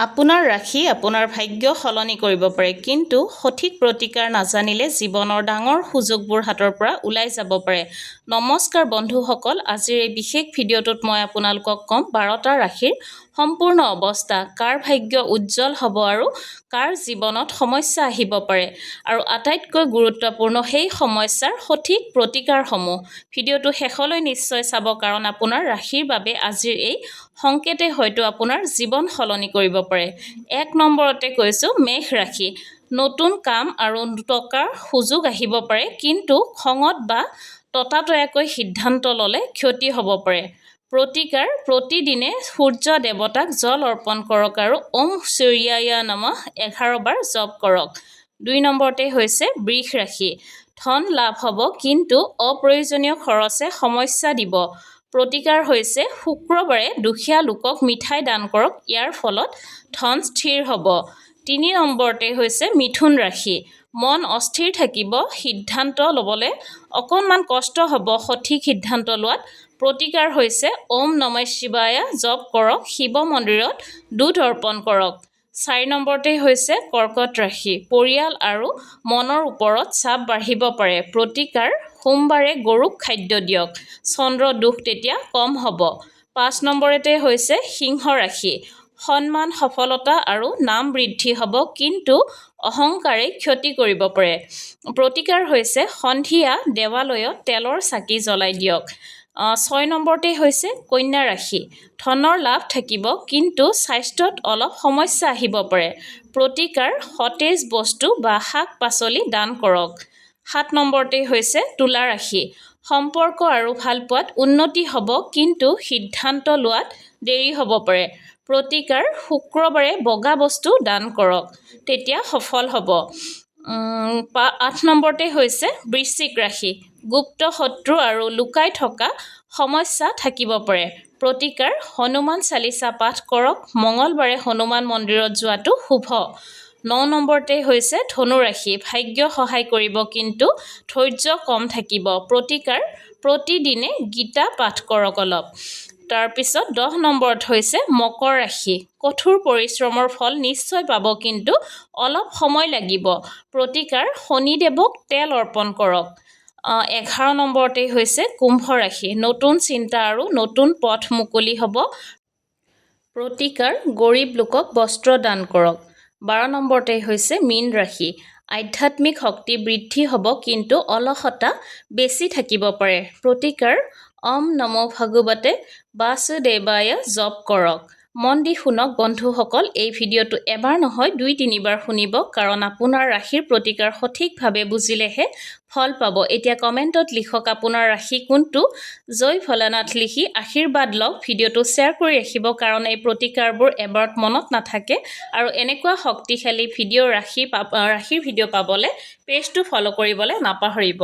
আপোনাৰ ৰাশি আপোনাৰ ভাগ্য সলনি কৰিব পাৰে, কিন্তু সঠিক প্ৰতিকাৰ নাজানিলে জীৱনৰ ডাঙৰ সুযোগবোৰ হাতৰ পৰা ওলাই যাব পাৰে। নমস্কাৰ বন্ধুসকল, আজিৰ এই বিশেষ ভিডিঅ'টোত মই আপোনালোকক ক'ম 12টা ৰাশিৰ সম্পূৰ্ণ অৱস্থা, কাৰ ভাগ্য উজ্জ্বল হ'ব আৰু কাৰ জীৱনত সমস্যা আহিব পাৰে, আৰু আটাইতকৈ গুৰুত্বপূৰ্ণ সেই সমস্যাৰ সঠিক প্ৰতিকাৰসমূহ। ভিডিঅ'টো শেষলৈ নিশ্চয় চাব, কাৰণ আপোনাৰ ৰাশিৰ বাবে আজিৰ এই সংকেতে হয়তো আপোনাৰ জীৱন সলনি কৰিব পাৰে। 1 নম্বৰতে কৈছোঁ মেষ ৰাশি। নতুন কাম আৰু টকাৰ সুযোগ আহিব পাৰে, কিন্তু খঙত বা ততাতৈয়াকৈ সিদ্ধান্ত ল'লে ক্ষতি হ'ব পাৰে। প্ৰতিকাৰ: প্ৰতিদিনে সূৰ্য দেৱতাক জল অৰ্পণ কৰক আৰু ওম সূৰ্যায় নমঃ 11 বাৰ জপ কৰক। 2 নম্বৰতে হৈছে বৃষ ৰাশি। ধন লাভ হ'ব, কিন্তু অপ্ৰয়োজনীয় খৰচে সমস্যা দিব। প্ৰতিকাৰ হৈছে শুক্ৰবাৰে দুখীয়া লোকক মিঠাই দান কৰক, ইয়াৰ ফলত ধন স্থিৰ হ'ব। 3 নম্বৰতে হৈছে মিথুন ৰাশি। মন অস্থিৰ থাকিব, সিদ্ধান্ত ল'বলৈ অকণমান কষ্ট হ'ব সঠিক সিদ্ধান্ত লোৱাত। প্ৰতিকাৰ হৈছে ওম নমঃ শিৱায় জপ কৰক, শিৱ মন্দিৰত দুধ অৰ্পণ কৰক। 4 নম্বৰতে হৈছে কৰ্কট ৰাশি। পৰিয়াল আৰু মনৰ ওপৰত চাপ বাঢ়িব পাৰে। প্ৰতিকাৰ: সোমবাৰে গৰুক খাদ্য দিয়ক, চন্দ্ৰ দোষ তেতিয়া কম হ'ব। 5 নম্বৰতে হৈছে সিংহ ৰাশি। সন্মান, সফলতা আৰু নাম বৃদ্ধি হ'ব, কিন্তু অহংকাৰে ক্ষতি কৰিব পাৰে। প্ৰতিকাৰ হৈছে সন্ধিয়া দেৱালয়ত তেলৰ চাকি জ্বলাই দিয়ক। 6 নম্বৰতে হৈছে কন্যা ৰাশি। ধনৰ লাভ থাকিব, কিন্তু স্বাস্থ্যত অলপ সমস্যা আহিব পাৰে। প্ৰতিকাৰ: সতেজ বস্তু বা শাক-পাচলি দান কৰক। 7 নম্বৰতে হৈছে তুলা ৰাশি। সম্পৰ্ক আৰু ভালপোৱাত উন্নতি হ'ব, কিন্তু সিদ্ধান্ত লোৱাত দেৰি হ'ব পাৰে। প্ৰতিকাৰ: শুক্ৰবাৰে বগা বস্তু দান কৰক, তেতিয়া সফল হ'ব। 8 নম্বৰতে হৈছে বৃশ্চিক ৰাশি। গুপ্ত শত্ৰু আৰু লুকাই থকা সমস্যা থাকিব পাৰে। প্ৰতিকাৰ: হনুমান চালিচা পাঠ কৰক, মঙলবাৰে হনুমান মন্দিৰত যোৱাটো শুভ। 9 নম্বৰতে হৈছে ধনু ৰাশি। ভাগ্য সহায় কৰিব, কিন্তু ধৈৰ্য কম থাকিব। প্ৰতিকাৰ: প্ৰতিদিনে গীতা পাঠ কৰক অলপ। তাৰপিছত 10 নম্বৰত হৈছে মকৰ ৰাশি। কঠোৰ পৰিশ্ৰমৰ ফল নিশ্চয় পাব, কিন্তু অলপ সময় লাগিব। প্ৰতিকাৰ: শনিদেৱক তেল অৰ্পণ কৰক। 11 নম্বৰতে হৈছে কুম্ভ ৰাশি। নতুন চিন্তা আৰু নতুন পথ মুকলি হ'ব। প্ৰতিকাৰ: গৰীব লোকক বস্ত্ৰ দান কৰক। 12 নম্বৰতে হৈছে মীন ৰাশি। আধ্যাত্মিক শক্তি বৃদ্ধি হ'ব, কিন্তু অলসতা বেছি থাকিব পাৰে। প্ৰতিকাৰ: ওম নমো ভগৱতে বাসুদেৱায় জপ কৰক। মন দি শুনক বন্ধুসকল, এই ভিডিঅ'টো এবাৰ নহয় 2-3 বাৰ শুনিব, কাৰণ আপোনাৰ ৰাশিৰ প্ৰতিকাৰ সঠিকভাৱে বুজিলেহে ফল পাব। এতিয়া কমেণ্টত লিখক আপোনাৰ ৰাশি কোনটো। জয় ভোলানাথ লিখি আশীৰ্বাদ লওক। ভিডিঅ'টো শ্বেয়াৰ কৰি ৰাখিব, কাৰণ এই প্ৰতিকাৰবোৰ এবাৰত মনত নাথাকে, আৰু এনেকুৱা শক্তিশালী ভিডিঅ' ৰাশিৰ ভিডিঅ' পাবলৈ পেজটো ফ'ল' কৰিবলৈ নাপাহৰিব।